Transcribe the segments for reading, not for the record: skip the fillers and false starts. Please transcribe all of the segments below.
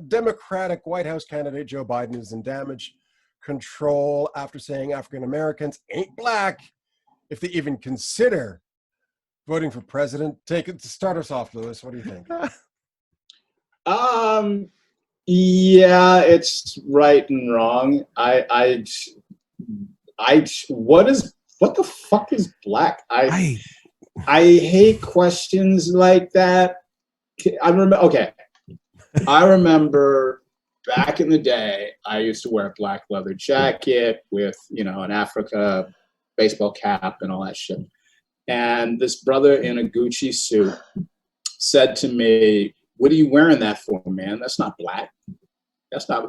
Democratic White House candidate Joe Biden is in damage control after saying African Americans ain't black if they even consider voting for president. Take it to start us off, Lewis. What do you think? Yeah, it's right and wrong. What the fuck is black? I hate questions like that. I remember back in the day, I used to wear a black leather jacket with, an Africa baseball cap and all that shit. And this brother in a Gucci suit said to me, "What are you wearing that for, man? That's not black. That's not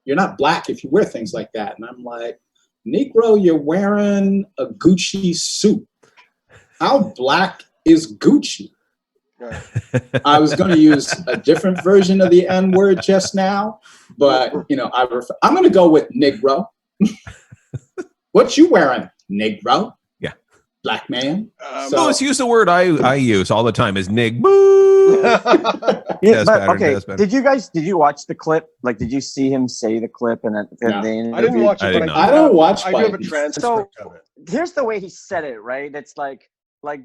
you're not black if you wear things like that." And I'm like, "Negro, you're wearing a Gucci suit. How black is Gucci?" I was going to use a different version of the N word just now, but I'm going to go with Negro. What you wearing, Negro? Yeah, black man. So let's use the word I use all the time is nig. Boo. Yeah, but okay. Did you watch the clip? Like, did you see him say the clip and then I didn't watch it, but I don't watch. I do have a transcript of it. Here's the way he said it, right? It's like black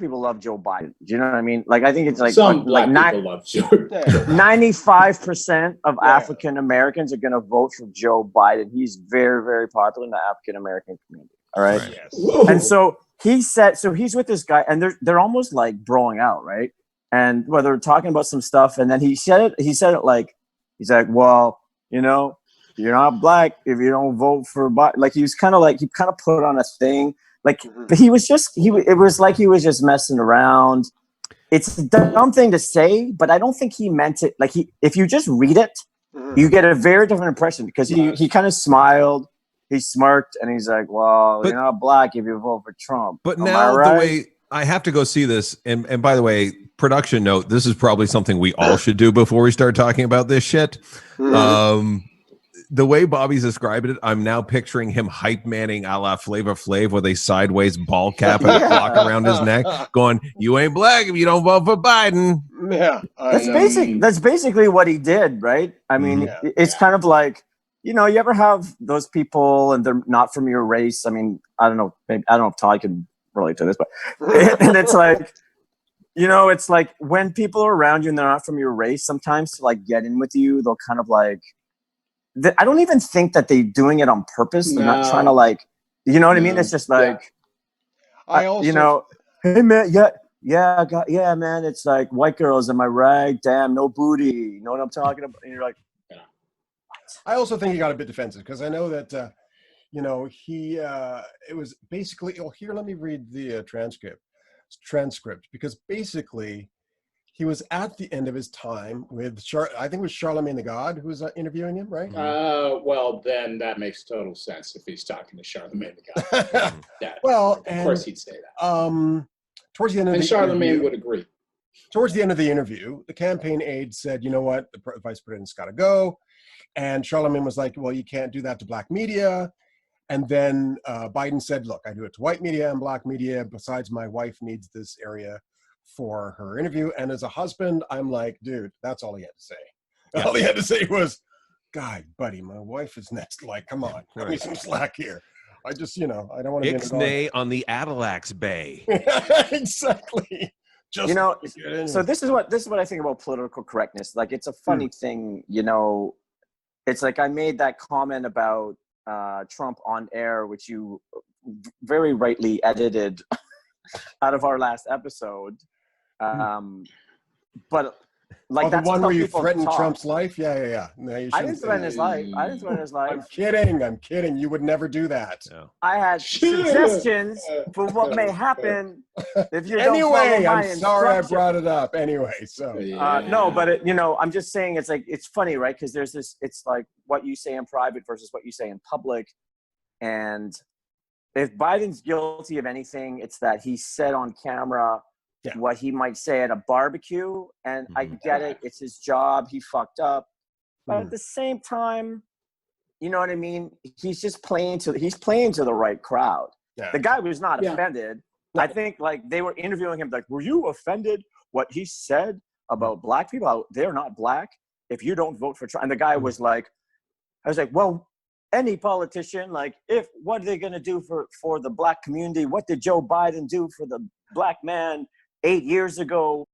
people love Joe Biden. Do you know what I mean? Like, I think it's like some black people love Joe. 95% of African Americans are going to vote for Joe Biden. He's very, very popular in the African American community. All right. Yes. And so he's with this guy, and they're almost like broing out, right? And they're talking about some stuff, and then he said it like, he's like, well, you're not black if you don't vote for Biden. Like, he kind of put on a thing. Like, it was like he was just messing around. It's a dumb thing to say, but I don't think he meant it. Like, if you just read it, you get a very different impression, because he kind of smiled, he smirked, and he's like, well, you're not black if you vote for Trump. But now the way I have to go see this, and by the way, production note, this is probably something we all should do before we start talking about this shit. The way Bobby's described it, I'm now picturing him hype manning a la Flavor Flav with a sideways ball cap and a clock around his neck, going, "You ain't black if you don't vote for Biden." Yeah, that's basically what he did, right? I mean, it's kind of like, you ever have those people and they're not from your race. I mean, I don't know. Maybe, I don't know if Ty can relate to this, but and it's like, it's like when people are around you and they're not from your race, sometimes to like get in with you, they'll kind of like. I don't even think that they're doing it on purpose. They're not trying to like, you know what I mean? It's just like, I also, hey man, yeah, man. It's like, white girls, am I right? Damn, no booty. You know what I'm talking about? And you're like, I also think he got a bit defensive, because I know that, it was basically, here, let me read the transcript, because basically, he was at the end of his time with, I think it was Charlemagne the God who was interviewing him, right? Well, then that makes total sense if he's talking to Charlemagne the God. Well, of course he'd say that. Towards the end of the Charlemagne interview, would agree. Towards the end of the interview, the campaign aide said, "You know what? The vice president's got to go." And Charlemagne was like, "Well, you can't do that to black media." And then Biden said, "Look, I do it to white media and black media. Besides, my wife needs this area for her interview. And as a husband, I'm like, dude, that's all he had to say." Yeah. All he had to say was, "God, buddy, my wife is next. Like, come on, cut me some slack here. I just, I don't want to be Ixnay on the Adilax Bay." Exactly. Just so this is what I think about political correctness. Like, it's a funny thing, It's like, I made that comment about Trump on air, which you very rightly edited out of our last episode. But like, the that's one how where you people threatened talk. Trump's life? Yeah. No, I didn't threaten his life. I'm kidding. You would never do that. No. I had suggestions for what may happen if you don't follow my I'm sorry I brought it up. Anyway, so no, but I'm just saying, it's like, it's funny, right? Because there's this. It's like what you say in private versus what you say in public, and if Biden's guilty of anything, it's that he said on camera what he might say at a barbecue. And I get it. It's his job. He fucked up. But at the same time, you know what I mean? He's just playing to the right crowd. Yeah. The guy was not offended. I think, like, they were interviewing him, like, were you offended what he said about black people. They're not black. If you don't vote for Trump, and the guy was like, I was like, well, any politician, like, what are they going to do for the black community? What did Joe Biden do for the black man 8 years ago?